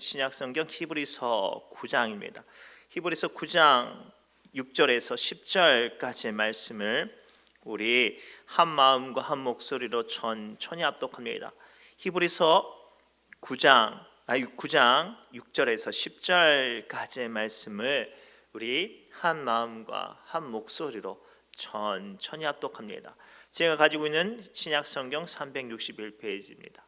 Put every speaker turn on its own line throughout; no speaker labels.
신약성경 히브리서 9장입니다. 히브리서 9장 6절에서 10절까지의 말씀을 우리 한 마음과 한 목소리로 천천히 합독합니다. 히브리서 9장 6절에서 10절까지의 말씀을 우리 한 마음과 한 목소리로 천천히 합독합니다. 제가 가지고 있는 신약성경 361페이지입니다.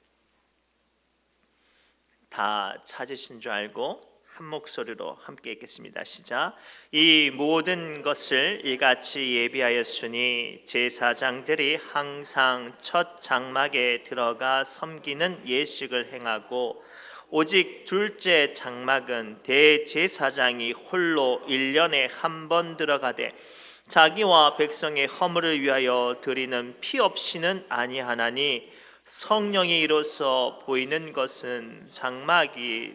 다 찾으신 줄 알고 한 목소리로 함께 읽겠습니다. 시작. 이 모든 것을 이같이 예비하였으니 제사장들이 항상 첫 장막에 들어가 섬기는 예식을 행하고 오직 둘째 장막은 대제사장이 홀로 1년에 한 번 들어가되 자기와 백성의 허물을 위하여 드리는 피 없이는 아니하나니 성령이 이로써 보이는 것은 장막이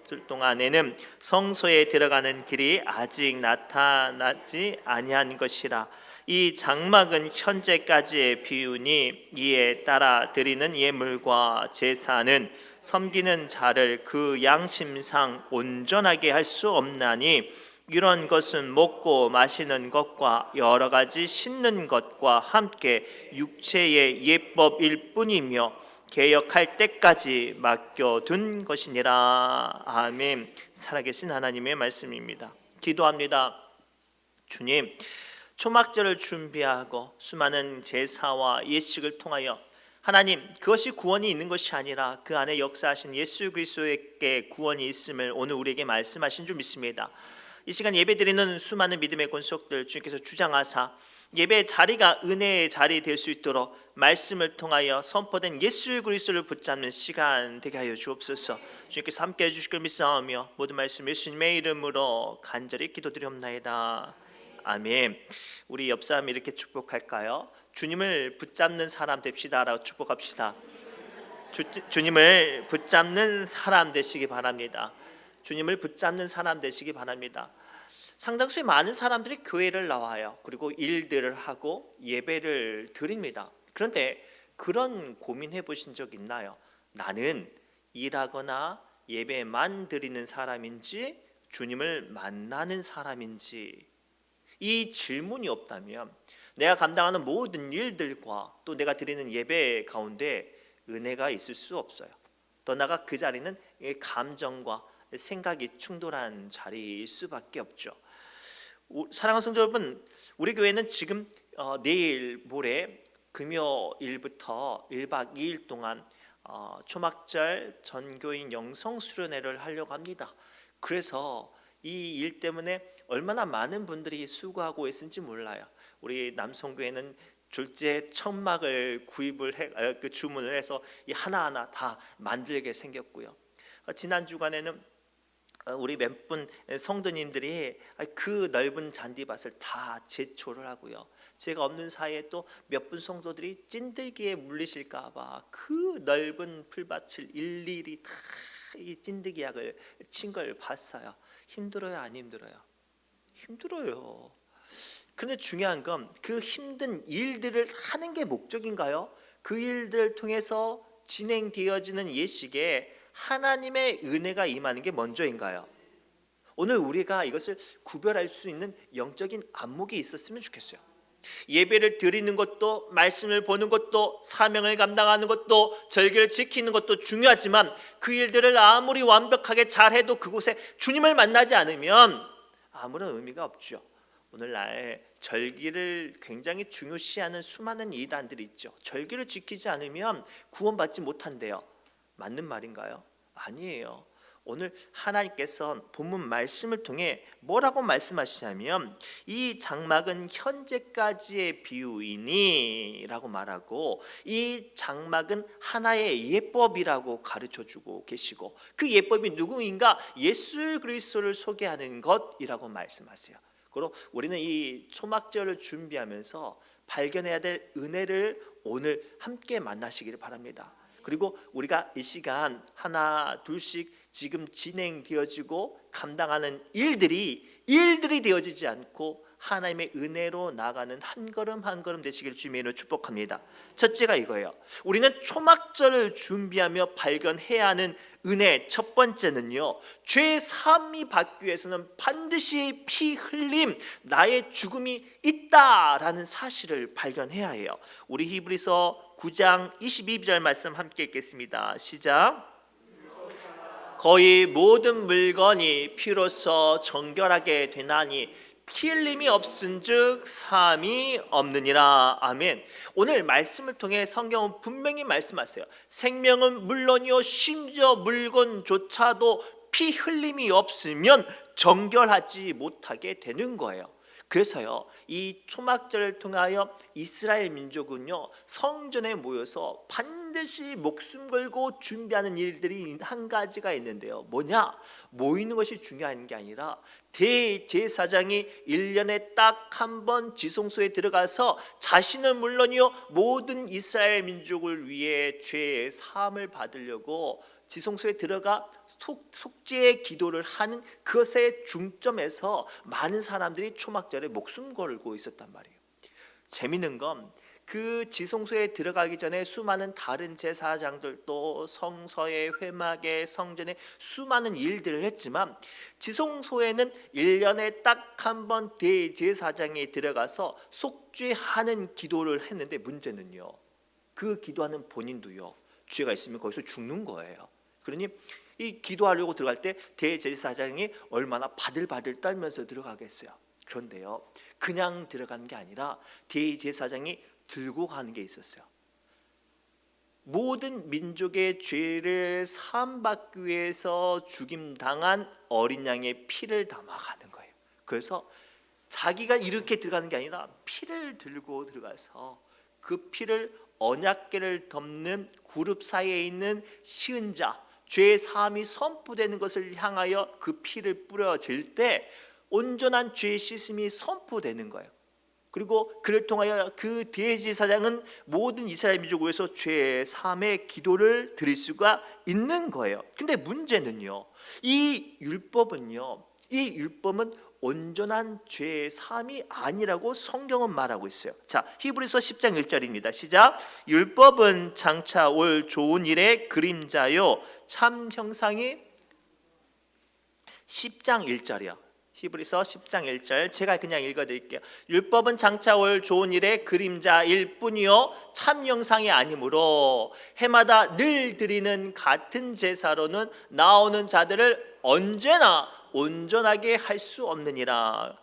있을 동안에는 성소에 들어가는 길이 아직 나타나지 아니한 것이라. 이 장막은 현재까지의 비유니 이에 따라 드리는 예물과 제사는 섬기는 자를 그 양심상 온전하게 할 수 없나니 이런 것은 먹고 마시는 것과 여러 가지 씻는 것과 함께 육체의 예법일 뿐이며 개혁할 때까지 맡겨둔 것이니라. 아멘. 살아계신 하나님의 말씀입니다. 기도합니다. 주님, 초막절을 준비하고 수많은 제사와 예식을 통하여 하나님, 그것이 구원이 있는 것이 아니라 그 안에 역사하신 예수 그리스도에게 구원이 있음을 오늘 우리에게 말씀하신 줄 믿습니다. 이 시간 예배드리는 수많은 믿음의 권속들 주님께서 주장하사 예배 자리가 은혜의 자리 될 수 있도록 말씀을 통하여 선포된 예수 그리스도를 붙잡는 시간 되게 하여 주옵소서. 주님께서 함께 해주실 걸 믿사오며 모든 말씀 예수님의 이름으로 간절히 기도드리옵나이다. 아멘. 우리 옆 사람 이렇게 축복할까요? 주님을 붙잡는 사람 됩시다라고 축복합시다. 주님을 붙잡는 사람 되시기 바랍니다. 주님을 붙잡는 사람 되시기 바랍니다. 상당수의 많은 사람들이 교회를 나와요. 그리고 일들을 하고 예배를 드립니다. 그런데 그런 고민해 보신 적 있나요? 나는 일하거나 예배만 드리는 사람인지 주님을 만나는 사람인지, 이 질문이 없다면 내가 감당하는 모든 일들과 또 내가 드리는 예배 가운데 은혜가 있을 수 없어요. 더 나아가 그 자리는 감정과 생각이 충돌한 자리일 수밖에 없죠. 사랑하는 성도 여러분, 우리 교회는 지금 내일 모레 금요일부터 1박 2일 동안 초막절 전교인 영성 수련회를 하려고 합니다. 그래서 이 일 때문에 얼마나 많은 분들이 수고하고 있는지 몰라요. 우리 남성교회는 졸지에 천막을 주문을 해서 이 하나하나 다 만들게 생겼고요. 지난 주간에는 우리 몇 분 성도님들이 그 넓은 잔디밭을 다 제초를 하고요. 제가 없는 사이에 또 몇 분 성도들이 찐들기에 물리실까봐 그 넓은 풀밭을 일일이 다 이 찐득이 약을 친 걸 봤어요. 힘들어요, 안 힘들어요? 힘들어요. 그런데 중요한 건 그 힘든 일들을 하는 게 목적인가요? 그 일들을 통해서 진행되어지는 예식에 하나님의 은혜가 임하는 게 먼저인가요? 오늘 우리가 이것을 구별할 수 있는 영적인 안목이 있었으면 좋겠어요. 예배를 드리는 것도, 말씀을 보는 것도, 사명을 감당하는 것도, 절기를 지키는 것도 중요하지만 그 일들을 아무리 완벽하게 잘해도 그곳에 주님을 만나지 않으면 아무런 의미가 없죠. 오늘날 절기를 굉장히 중요시하는 수많은 이단들이 있죠. 절기를 지키지 않으면 구원받지 못한대요. 맞는 말인가요? 아니에요. 오늘 하나님께서 본문 말씀을 통해 뭐라고 말씀하시냐면 이 장막은 현재까지의 비유이니 라고 말하고, 이 장막은 하나의 예법이라고 가르쳐주고 계시고, 그 예법이 누구인가? 예수 그리스도를 소개하는 것이라고 말씀하세요. 그리고 우리는 이 초막절을 준비하면서 발견해야 될 은혜를 오늘 함께 만나시기를 바랍니다. 그리고 우리가 이 시간 하나 둘씩 지금 진행되어지고 감당하는 일들이 되어지지 않고 하나님의 은혜로 나가는 한 걸음 한 걸음 되시길 주님의 이름으로 축복합니다. 첫째가 이거예요. 우리는 초막절을 준비하며 발견해야 하는 은혜 첫 번째는요, 죄 사함이 받기 위해서는 반드시 피 흘림, 나의 죽음이 있다라는 사실을 발견해야 해요. 우리 히브리서 9장 22절 말씀 함께 읽겠습니다. 시작. 거의 모든 물건이 피로써 정결하게 되나니 피 흘림이 없은즉 사함이 없느니라. 아멘. 오늘 말씀을 통해 성경은 분명히 말씀하세요. 생명은 물론이요 심지어 물건조차도 피 흘림이 없으면 정결하지 못하게 되는 거예요. 그래서요, 이 초막절을 통하여 이스라엘 민족은요, 성전에 모여서 반드시 목숨 걸고 준비하는 일들이 한 가지가 있는데요. 뭐냐? 모이는 것이 중요한 게 아니라 대제사장이 1년에 딱 한 번 지성소에 들어가서 자신은 물론이요 모든 이스라엘 민족을 위해 죄의 사함을 받으려고 지성소에 들어가 속죄의 기도를 하는 그것의 중점에서 많은 사람들이 초막절에 목숨 걸고 있었단 말이에요. 재미있는 건 그 지성소에 들어가기 전에 수많은 다른 제사장들도 성서에 회막에 성전에 수많은 일들을 했지만 지성소에는 1년에 딱 한 번 대제사장이 들어가서 속죄하는 기도를 했는데 문제는요, 그 기도하는 본인도요 죄가 있으면 거기서 죽는 거예요. 그러니 이 기도하려고 들어갈 때 대제사장이 얼마나 바들바들 떨면서 들어가겠어요. 그런데요, 그냥 들어간 게 아니라 대제사장이 들고 가는 게 있었어요. 모든 민족의 죄를 사함받기 위해서 죽임당한 어린 양의 피를 담아가는 거예요. 그래서 자기가 이렇게 들어가는 게 아니라 피를 들고 들어가서 그 피를 언약궤를 덮는 그룹 사이에 있는 시은자, 죄 사함이 선포되는 것을 향하여 그 피를 뿌려질 때 온전한 죄 씻음이 선포되는 거예요. 그리고 그를 통하여 그 대제사장은 모든 이스라엘 민족을 위해서 죄 사함의 기도를 드릴 수가 있는 거예요. 근데 문제는요, 이 율법은 온전한 죄 사함이 아니라고 성경은 말하고 있어요. 자, 히브리서 10장 1절입니다. 시작. 율법은 장차 올 좋은 일의 그림자요 참 형상이 10장 1절이요. 히브리서 10장 1절 제가 그냥 읽어드릴게요. 율법은 장차 올 좋은 일의 그림자일 뿐이요 참 형상이 아니므로 해마다 늘 드리는 같은 제사로는 나오는 자들을 언제나 온전하게 할 수 없느니라.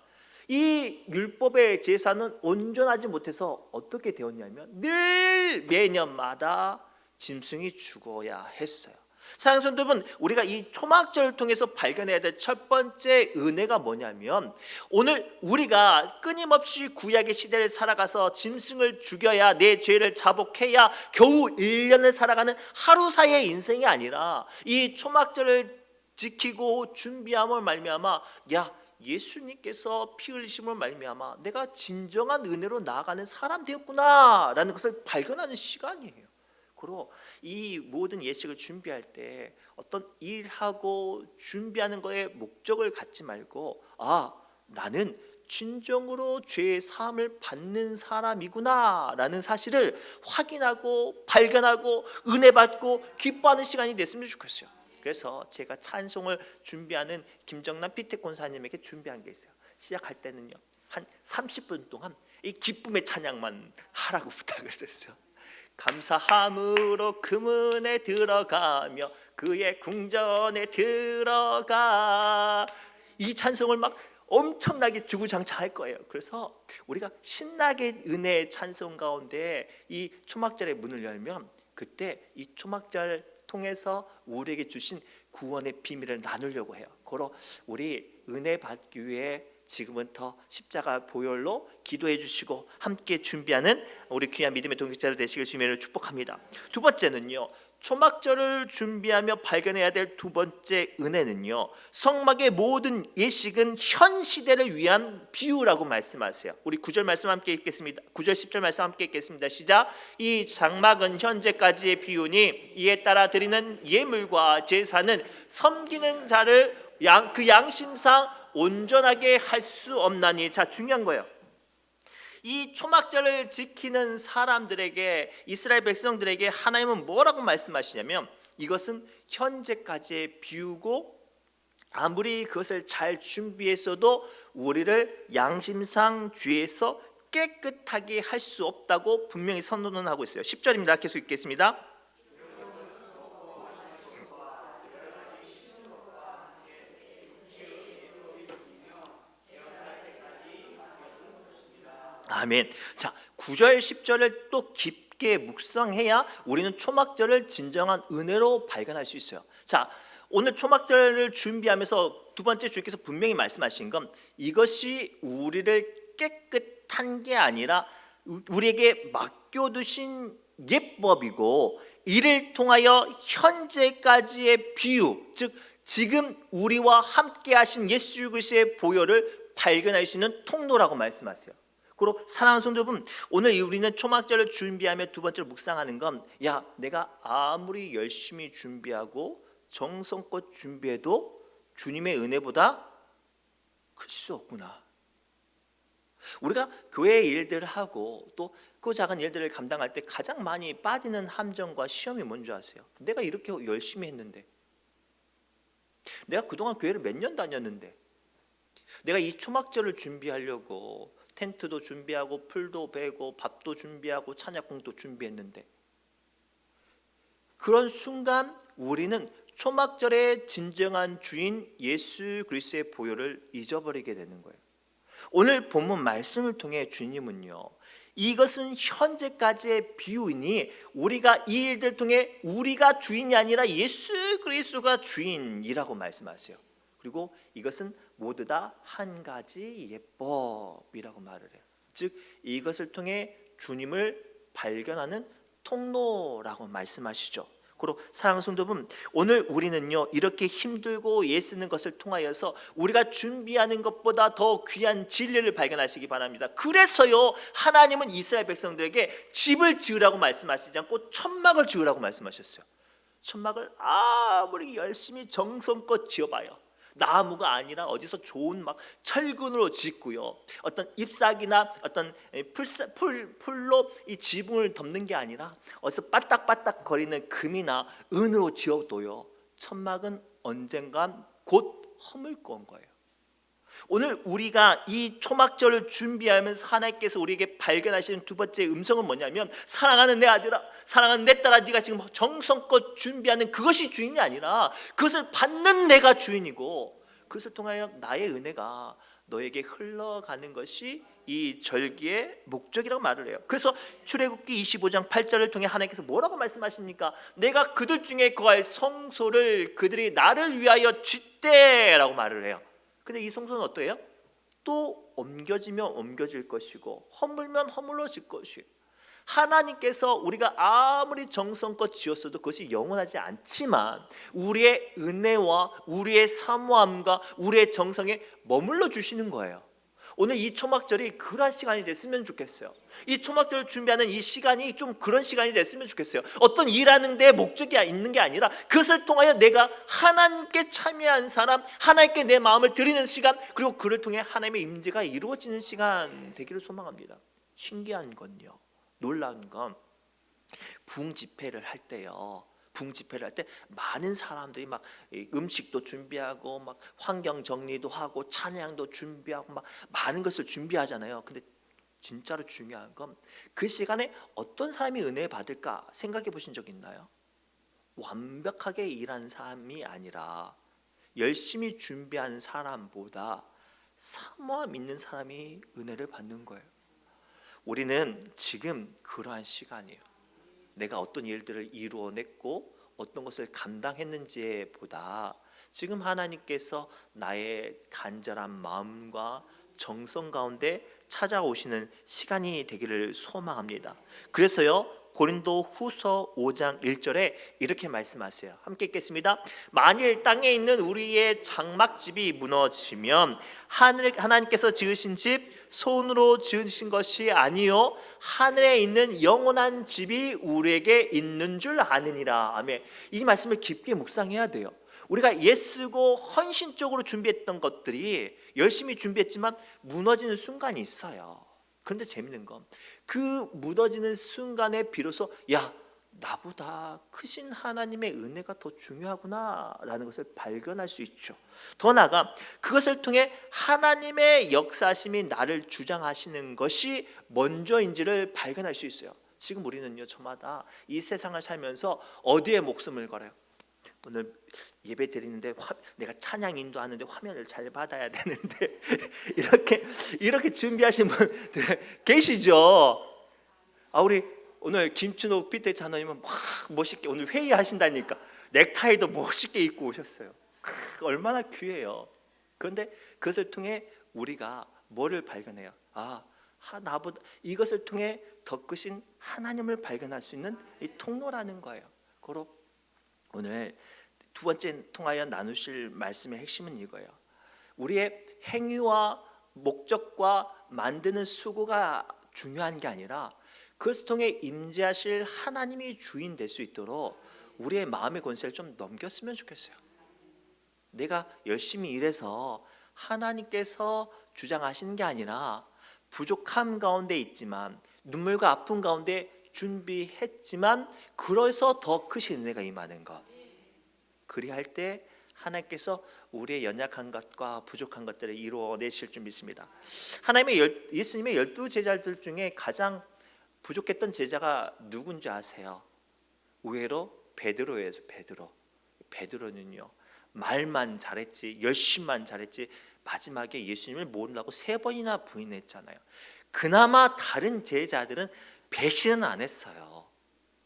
이 율법의 제사는 온전하지 못해서 어떻게 되었냐면 늘 매년마다 짐승이 죽어야 했어요. 사랑하는 성도 여러분, 우리가 이 초막절을 통해서 발견해야 될 첫 번째 은혜가 뭐냐면 오늘 우리가 끊임없이 구약의 시대를 살아가서 짐승을 죽여야 내 죄를 자복해야 겨우 1년을 살아가는 하루 사이의 인생이 아니라 이 초막절을 지키고 준비함을 말미암아 예수님께서 피 흘리심을 말미암아 내가 진정한 은혜로 나아가는 사람 되었구나라는 것을 발견하는 시간이에요. 그리고 이 모든 예식을 준비할 때 어떤 일하고 준비하는 거에 목적을 갖지 말고 나는 진정으로 죄의 사함을 받는 사람이구나 라는 사실을 확인하고 발견하고 은혜 받고 기뻐하는 시간이 됐으면 좋겠어요. 그래서 제가 찬송을 준비하는 김정남 피태 권사님에게 준비한 게 있어요. 시작할 때는요 한 30분 동안 이 기쁨의 찬양만 하라고 부탁을 드렸어요. 감사함으로 금은에 들어가며 그의 궁전에 들어가, 이 찬송을 막 엄청나게 주구장창 할 거예요. 그래서 우리가 신나게 은혜의 찬송 가운데 이 초막절의 문을 열면 그때 이 초막절 통해서 우리에게 주신 구원의 비밀을 나누려고 해요. 그러 우리 은혜 받기 위해 지금부터 십자가 보혈로 기도해 주시고 함께 준비하는 우리 귀한 믿음의 동역자들 되시길 주님으로 축복합니다. 두 번째는요, 초막절을 준비하며 발견해야 될 두 번째 은혜는요, 성막의 모든 예식은 현 시대를 위한 비유라고 말씀하세요. 우리 9절 말씀 함께 읽겠습니다. 9절 10절 말씀 함께 읽겠습니다. 시작. 이 장막은 현재까지의 비유니 이에 따라 드리는 예물과 제사는 섬기는 자를 그 양심상 온전하게 할 수 없나니. 자, 중요한 거예요. 이 초막절을 지키는 사람들에게, 이스라엘 백성들에게 하나님은 뭐라고 말씀하시냐면 이것은 현재까지의 비유고 아무리 그것을 잘 준비했어도 우리를 양심상 죄에서 깨끗하게 할 수 없다고 분명히 선언을 하고 있어요. 10절입니다. 계속 읽겠습니다. 아멘. 자, 9절 10절을 또 깊게 묵상해야 우리는 초막절을 진정한 은혜로 발견할 수 있어요. 자, 오늘 초막절을 준비하면서 두 번째 주님께서 분명히 말씀하신 건 이것이 우리를 깨끗한 게 아니라 우리에게 맡겨두신 예법이고 이를 통하여 현재까지의 비유, 즉 지금 우리와 함께 하신 예수 그리스도의 보혈을 발견할 수 있는 통로라고 말씀하세요. 그리고 사랑하는 성도 여러분, 오늘 우리는 초막절을 준비하며 두 번째로 묵상하는 건 내가 아무리 열심히 준비하고 정성껏 준비해도 주님의 은혜보다 클 수 없구나. 우리가 교회의 일들을 하고 또 그 작은 일들을 감당할 때 가장 많이 빠지는 함정과 시험이 뭔지 아세요? 내가 이렇게 열심히 했는데, 내가 그동안 교회를 몇 년 다녔는데, 내가 이 초막절을 준비하려고 텐트도 준비하고 풀도 베고 밥도 준비하고 찬양곡도 준비했는데, 그런 순간 우리는 초막절의 진정한 주인 예수 그리스도의 보혈을 잊어버리게 되는 거예요. 오늘 본문 말씀을 통해 주님은요, 이것은 현재까지의 비유이니 우리가 이 일들 통해 우리가 주인이 아니라 예수 그리스도가 주인이라고 말씀하세요. 그리고 이것은 모두 다 한 가지 예법이라고 말을 해요. 즉 이것을 통해 주님을 발견하는 통로라고 말씀하시죠. 그리고 사랑하는 성도 여러분, 오늘 우리는요 이렇게 힘들고 애쓰는 것을 통하여서 우리가 준비하는 것보다 더 귀한 진리를 발견하시기 바랍니다. 그래서요 하나님은 이스라엘 백성들에게 집을 지으라고 말씀하시지 않고 천막을 지으라고 말씀하셨어요. 천막을 아무리 열심히 정성껏 지어봐요, 나무가 아니라 어디서 좋은 막 철근으로 짓고요, 어떤 잎사귀나 어떤 풀로 이 지붕을 덮는 게 아니라 어디서 빠딱빠딱 거리는 금이나 은으로 지어도요 천막은 언젠간 곧 허물 건 거예요. 오늘 우리가 이 초막절을 준비하면서 하나님께서 우리에게 발견하시는 두 번째 음성은 뭐냐면, 사랑하는 내 아들아, 사랑하는 내 딸아, 네가 지금 정성껏 준비하는 그것이 주인이 아니라 그것을 받는 내가 주인이고 그것을 통하여 나의 은혜가 너에게 흘러가는 것이 이 절기의 목적이라고 말을 해요. 그래서 출애굽기 25장 8절을 통해 하나님께서 뭐라고 말씀하십니까? 내가 그들 중에 거할 성소를 그들이 나를 위하여 짓되라고 말을 해요. 근데 이 성소는 어떠해요? 또 옮겨지면 옮겨질 것이고 허물면 허물어질 것이에요. 하나님께서 우리가 아무리 정성껏 지었어도 그것이 영원하지 않지만 우리의 은혜와 우리의 사모함과 우리의 정성에 머물러 주시는 거예요. 오늘 이 초막절이 그런 시간이 됐으면 좋겠어요. 이 초막절을 준비하는 이 시간이 좀 그런 시간이 됐으면 좋겠어요. 어떤 일하는 데 목적이 있는 게 아니라 그것을 통하여 내가 하나님께 참여한 사람, 하나님께 내 마음을 드리는 시간, 그리고 그를 통해 하나님의 임재가 이루어지는 시간 되기를 소망합니다. 신기한 건요, 놀라운 건 부흥 집회를 할 때요, 부흥 집회를 할 때 많은 사람들이 막 음식도 준비하고 막 환경 정리도 하고 찬양도 준비하고 막 많은 것을 준비하잖아요. 근데 진짜로 중요한 건 그 시간에 어떤 사람이 은혜 받을까 생각해 보신 적 있나요? 완벽하게 일한 사람이 아니라 열심히 준비한 사람보다 사모함 있는 사람이 은혜를 받는 거예요. 우리는 지금 그러한 시간이에요. 내가 어떤 일들을 이루어냈고 어떤 것을 감당했는지에 보다 지금 하나님께서 나의 간절한 마음과 정성 가운데 찾아오시는 시간이 되기를 소망합니다. 그래서요 고린도 후서 5장 1절에 이렇게 말씀하세요. 함께 읽겠습니다. 만일 땅에 있는 우리의 장막집이 무너지면 하나님께서 지으신 집 손으로 지으신 것이 아니요 하늘에 있는 영원한 집이 우리에게 있는 줄 아느니라. 아멘. 이 말씀을 깊게 묵상해야 돼요. 우리가 애쓰고 헌신적으로 준비했던 것들이 열심히 준비했지만 무너지는 순간이 있어요. 그런데 재밌는 건 그 무너지는 순간에 비로소 나보다 크신 하나님의 은혜가 더 중요하구나라는 것을 발견할 수 있죠. 더 나아가 그것을 통해 하나님의 역사심이 나를 주장하시는 것이 먼저인지를 발견할 수 있어요. 지금 우리는요, 저마다 이 세상을 살면서 어디에 목숨을 걸어요? 오늘 예배 드리는데 내가 찬양 인도하는데 화면을 잘 받아야 되는데 이렇게 준비하신 분 계시죠? 우리 오늘 김춘옥 피터 자녀님은 막 멋있게 오늘 회의하신다니까 넥타이도 멋있게 입고 오셨어요. 얼마나 귀해요. 그런데 그것을 통해 우리가 뭐를 발견해요? 나보다 이것을 통해 더 크신 하나님을 발견할 수 있는 이 통로라는 거예요. 그리고 오늘 두 번째 통하여 나누실 말씀의 핵심은 이거예요. 우리의 행위와 목적과 만드는 수고가 중요한 게 아니라 그것을 통해 임재하실 하나님이 주인 될 수 있도록 우리의 마음의 권세를 좀 넘겼으면 좋겠어요. 내가 열심히 일해서 하나님께서 주장하시는 게 아니라 부족함 가운데 있지만 눈물과 아픔 가운데 준비했지만 그래서 더 크신 은혜가 임하는 것. 그리할 때 하나님께서 우리의 연약한 것과 부족한 것들을 이루어내실 줄 믿습니다. 예수님의 12제자들 중에 가장 부족했던 제자가 누군지 아세요? 의외로 베드로예요. 베드로는요, 말만 잘했지 열심만 잘했지 마지막에 예수님을 모른다고 3번이나 부인했잖아요. 그나마 다른 제자들은 배신은 안 했어요.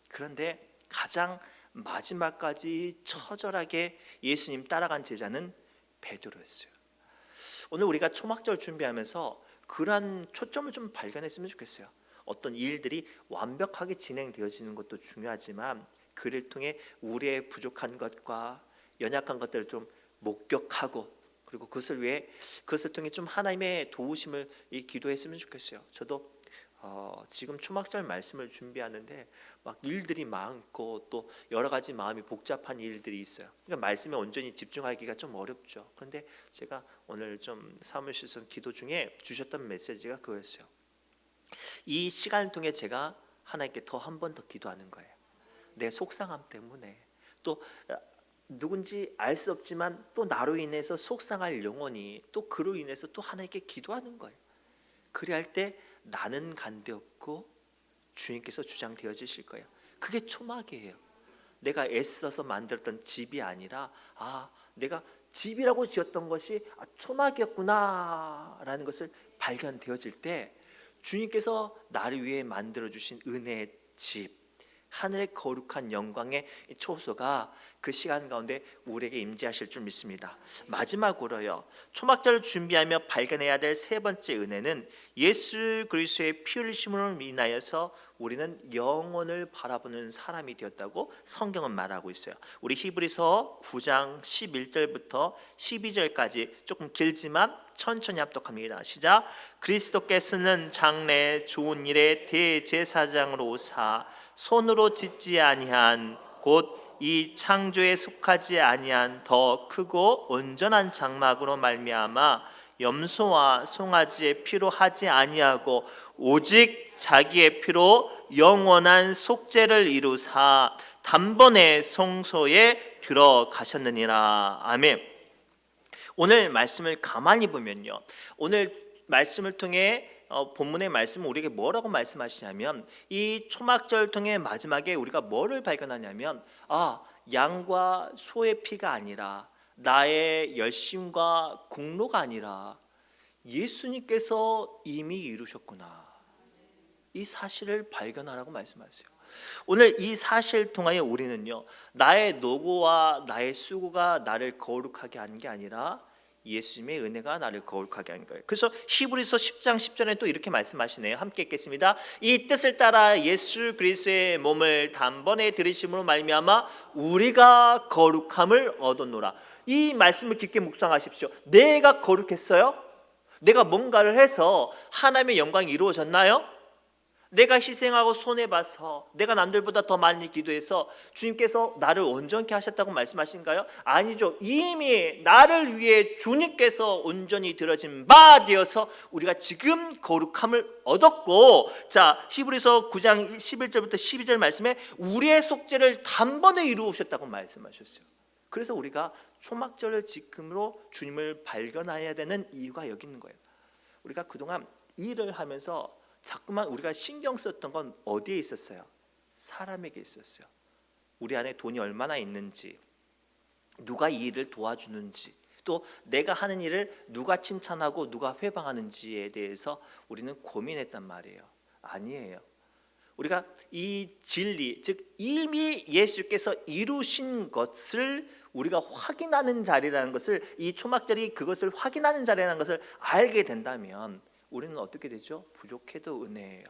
그런데 가장 마지막까지 처절하게 예수님 따라간 제자는 베드로였어요. 오늘 우리가 초막절 준비하면서 그러한 초점을 좀 발견했으면 좋겠어요. 어떤 일들이 완벽하게 진행되어지는 것도 중요하지만 그를 통해 우리의 부족한 것과 연약한 것들을 좀 목격하고 그리고 그것을 통해 좀 하나님의 도우심을 기도했으면 좋겠어요. 저도 지금 초막절 말씀을 준비하는데 막 일들이 많고 또 여러 가지 마음이 복잡한 일들이 있어요. 그러니까 말씀에 온전히 집중하기가 좀 어렵죠. 그런데 제가 오늘 좀 사무실에서 기도 중에 주셨던 메시지가 그거였어요. 이 시간을 통해 제가 하나님께 더 한 번 더 기도하는 거예요. 내 속상함 때문에 또 누군지 알 수 없지만 또 나로 인해서 속상할 영혼이 또 그로 인해서 또 하나님께 기도하는 거예요. 그리할 때 나는 간대없고 주님께서 주장되어지실 거예요. 그게 초막이에요. 내가 애써서 만들었던 집이 아니라 내가 집이라고 지었던 것이 초막이었구나 라는 것을 발견되어질 때 주님께서 나를 위해 만들어주신 은혜의 집, 하늘의 거룩한 영광의 초소가 그 시간 가운데 우리에게 임재하실 줄 믿습니다. 마지막으로요, 초막절을 준비하며 발견해야 될 세 번째 은혜는 예수 그리스도의 피 흘리심으로 인하여서 우리는 영혼을 바라보는 사람이 되었다고 성경은 말하고 있어요. 우리 히브리서 9장 11절부터 12절까지 조금 길지만 천천히 합독합니다. 시작. 그리스도께서는 장래 좋은 일의 대제사장으로 오사 손으로 짓지 아니한 곧 이 창조에 속하지 아니한 더 크고 온전한 장막으로 말미암아 염소와 송아지의 피로 하지 아니하고 오직 자기의 피로 영원한 속죄를 이루사 단번에 성소에 들어가셨느니라. 아멘. 오늘 말씀을 가만히 보면요, 오늘 말씀을 통해 본문의 말씀은 우리에게 뭐라고 말씀하시냐면 이 초막절 통해 마지막에 우리가 뭐를 발견하냐면 양과 소의 피가 아니라 나의 열심과 공로가 아니라 예수님께서 이미 이루셨구나, 이 사실을 발견하라고 말씀하세요. 오늘 이 사실을 통하여 우리는요, 나의 노고와 나의 수고가 나를 거룩하게 하는 게 아니라 예수님의 은혜가 나를 거룩하게 한 거예요. 그래서 히브리서 10장 10절에 또 이렇게 말씀하시네요. 함께 읽겠습니다. 이 뜻을 따라 예수 그리스도의 몸을 단번에 들이심으로 말미암아 우리가 거룩함을 얻었노라. 이 말씀을 깊게 묵상하십시오. 내가 거룩했어요? 내가 뭔가를 해서 하나님의 영광이 이루어졌나요? 내가 희생하고 손해봐서 내가 남들보다 더 많이 기도해서 주님께서 나를 온전케 하셨다고 말씀하신가요? 아니죠. 이미 나를 위해 주님께서 온전히 들어진 바 되어서 우리가 지금 거룩함을 얻었고, 자 히브리서 9장 11절부터 12절 말씀에 우리의 속죄를 단번에 이루셨다고 말씀하셨어요. 그래서 우리가 초막절을 지킴으로 주님을 발견해야 되는 이유가 여기 있는 거예요. 우리가 그동안 일을 하면서 자꾸만 우리가 신경 썼던 건 어디에 있었어요? 사람에게 있었어요. 우리 안에 돈이 얼마나 있는지, 누가 이 일을 도와주는지, 또 내가 하는 일을 누가 칭찬하고 누가 회방하는지에 대해서 우리는 고민했단 말이에요. 아니에요. 우리가 이 진리, 즉 이미 예수께서 이루신 것을 우리가 확인하는 자리라는 것을, 이 초막절이 그것을 확인하는 자리라는 것을 알게 된다면 우리는 어떻게 되죠? 부족해도 은혜예요.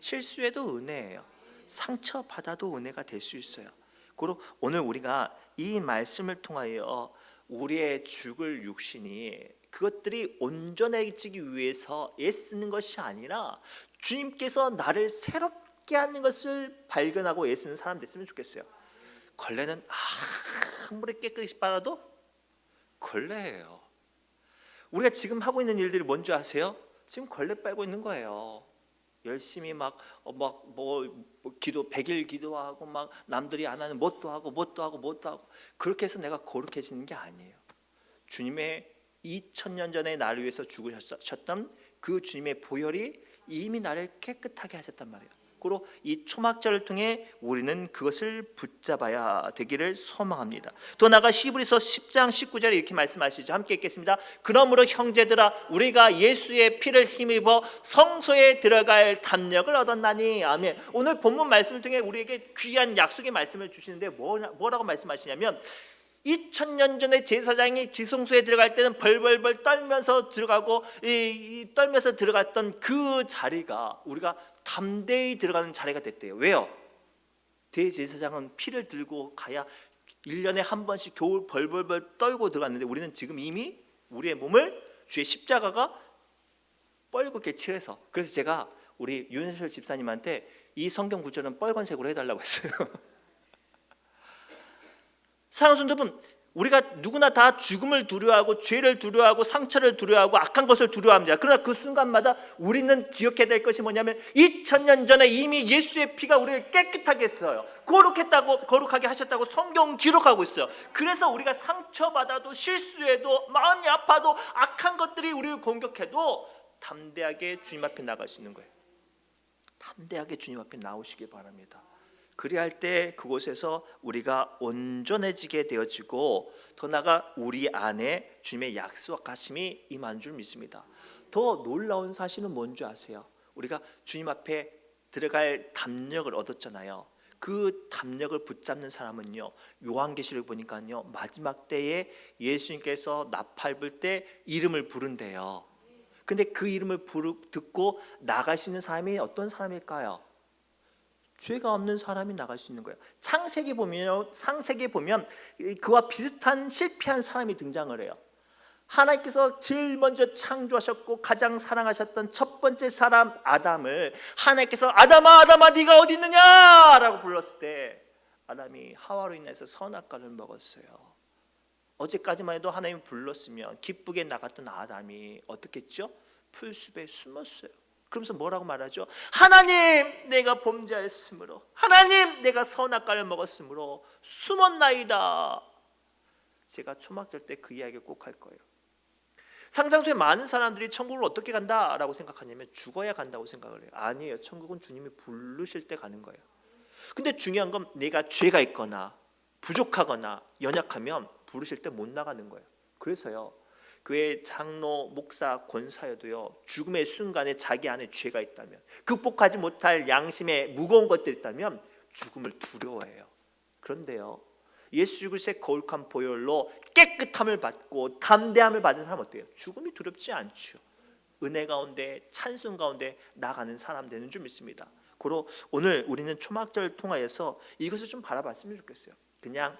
실수해도 은혜예요. 상처받아도 은혜가 될 수 있어요. 그리고 오늘 우리가 이 말씀을 통하여 우리의 죽을 육신이 그것들이 온전해지기 위해서 애쓰는 것이 아니라 주님께서 나를 새롭게 하는 것을 발견하고 애쓰는 사람 됐으면 좋겠어요. 걸레는 아무리 깨끗이 빨아도 걸레예요. 우리가 지금 하고 있는 일들이 뭔지 아세요? 지금 걸레 빨고 있는 거예요. 열심히 기도 100일 기도하고 막 남들이 안 하는 뭣도 하고 그렇게 해서 내가 거룩해지는 게 아니에요. 주님의 2000년 전에 나를 위해서 죽으셨던 그 주님의 보혈이 이미 나를 깨끗하게 하셨단 말이에요. 그리고 이 초막절을 통해 우리는 그것을 붙잡아야 되기를 소망합니다. 더 나아가 히브리서 10장 19절에 이렇게 말씀하시죠. 함께 읽겠습니다. 그러므로 형제들아 우리가 예수의 피를 힘입어 성소에 들어갈 담력을 얻었나니. 아멘. 오늘 본문 말씀을 통해 우리에게 귀한 약속의 말씀을 주시는데 뭐라고 말씀하시냐면 2000년 전에 제사장이 지성소에 들어갈 때는 벌벌벌 떨면서 들어가고 떨면서 들어갔던 그 자리가 우리가 담대히 들어가는 자리가 됐대요. 왜요? 대제사장은 피를 들고 가야 1년에 한 번씩 겨울 벌벌벌 떨고 들어갔는데 우리는 지금 이미 우리의 몸을 주의 십자가가 뻘겋게 칠해서, 그래서 제가 우리 윤슬 집사님한테 이 성경 구절은 빨간색으로 해달라고 했어요. 사랑하는 성도 여러분, 우리가 누구나 다 죽음을 두려워하고 죄를 두려워하고 상처를 두려워하고 악한 것을 두려워합니다. 그러나 그 순간마다 우리는 기억해야 될 것이 뭐냐면 2000년 전에 이미 예수의 피가 우리를 깨끗하게 했어요. 거룩하게 하셨다고 성경은 기록하고 있어요. 그래서 우리가 상처받아도 실수해도 마음이 아파도 악한 것들이 우리를 공격해도 담대하게 주님 앞에 나갈 수 있는 거예요. 담대하게 주님 앞에 나오시기 바랍니다. 그래야 할 때 그곳에서 우리가 온전해지게 되어지고 더 나아가 우리 안에 주님의 약속하심이 임한 줄 믿습니다. 더 놀라운 사실은 뭔지 아세요? 우리가 주님 앞에 들어갈 담력을 얻었잖아요. 그 담력을 붙잡는 사람은요, 요한계시록 보니까요, 마지막 때에 예수님께서 나팔 불 때 이름을 부른대요. 근데 그 이름을 듣고 나갈 수 있는 사람이 어떤 사람일까요? 죄가 없는 사람이 나갈 수 있는 거예요. 창세기 보면 그와 비슷한 실패한 사람이 등장을 해요. 하나님께서 제일 먼저 창조하셨고 가장 사랑하셨던 첫 번째 사람 아담을 하나님께서 아담아 네가 어디 있느냐 라고 불렀을 때 아담이 하와로 인해서 선악과를 먹었어요. 어제까지만 해도 하나님이 불렀으면 기쁘게 나갔던 아담이 어떻게 했죠? 풀숲에 숨었어요. 그러면서 뭐라고 말하죠? 하나님 내가 범죄하였으므로, 하나님 내가 선악과를 먹었으므로 숨었나이다. 제가 초막절 때 그 이야기를 꼭 할 거예요. 상상소에 많은 사람들이 천국을 어떻게 간다라고 생각하냐면 죽어야 간다고 생각을 해요. 아니에요. 천국은 주님이 부르실 때 가는 거예요. 근데 중요한 건 내가 죄가 있거나 부족하거나 연약하면 부르실 때 못 나가는 거예요. 그래서요, 교회 장로, 목사, 권사여도요, 죽음의 순간에 자기 안에 죄가 있다면, 극복하지 못할 양심에 무거운 것들이 있다면 죽음을 두려워해요. 그런데요, 예수 그리스도의 거룩한 보혈로 깨끗함을 받고 담대함을 받은 사람 어때요? 죽음이 두렵지 않죠. 은혜 가운데 찬송 가운데 나가는 사람 되는 줄 믿습니다. 그리고 오늘 우리는 초막절을 통하여서 이것을 좀 바라봤으면 좋겠어요. 그냥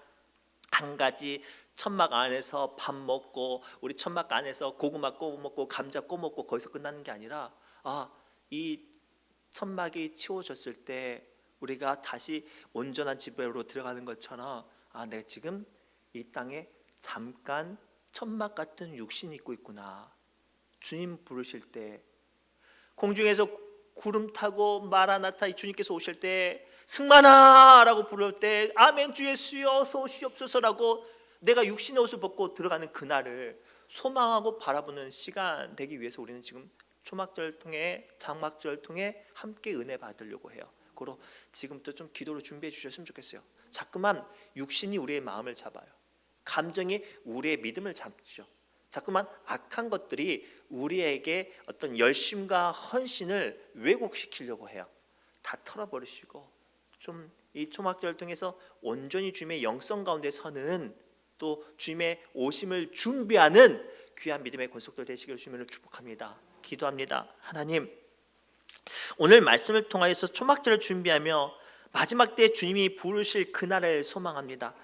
한 가지 천막 안에서 밥 먹고 우리 천막 안에서 고구마 꼬 먹고 감자 꼬 먹고 거기서 끝나는 게 아니라 이 천막이 치워졌을 때 우리가 다시 온전한 집으로 들어가는 것처럼 내가 지금 이 땅에 잠깐 천막 같은 육신이 있고 있구나. 주님 부르실 때 공중에서 구름 타고 마라나타 주님께서 오실 때 승만아 라고 부를 때 아멘 주 예수여 어서 오시옵소서라고 내가 육신의 옷을 벗고 들어가는 그날을 소망하고 바라보는 시간 되기 위해서 우리는 지금 초막절을 통해 장막절을 통해 함께 은혜 받으려고 해요. 그리고 지금부터 좀 기도로 준비해 주셨으면 좋겠어요. 자꾸만 육신이 우리의 마음을 잡아요. 감정이 우리의 믿음을 잡죠. 자꾸만 악한 것들이 우리에게 어떤 열심과 헌신을 왜곡시키려고 해요. 다 털어버리시고 좀 이 초막절을 통해서 온전히 주님의 영성 가운데 서는 또 주님의 오심을 준비하는 귀한 믿음의 권속들 되시기를 주님을 축복합니다. 기도합니다. 하나님, 오늘 말씀을 통하여서 초막절을 준비하며 마지막 때 주님이 부르실 그날을 소망합니다.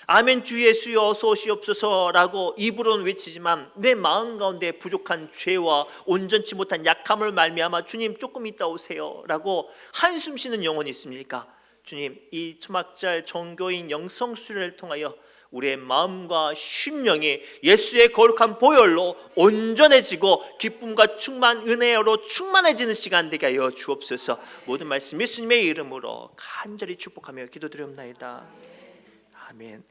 아멘 주 예수여 어서 오시옵소서라고 입으로는 외치지만 내 마음 가운데 부족한 죄와 온전치 못한 약함을 말미암아 주님 조금 있다 오세요라고 한숨 쉬는 영혼이 있습니까? 주님, 이 초막절 종교인 영성수련을 통하여 우리의 마음과 심령이 예수의 거룩한 보혈로 온전해지고 기쁨과 충만 은혜로 충만해지는 시간 되게 하여 주옵소서. 모든 말씀 예수님의 이름으로 간절히 축복하며 기도드리옵나이다. 아멘.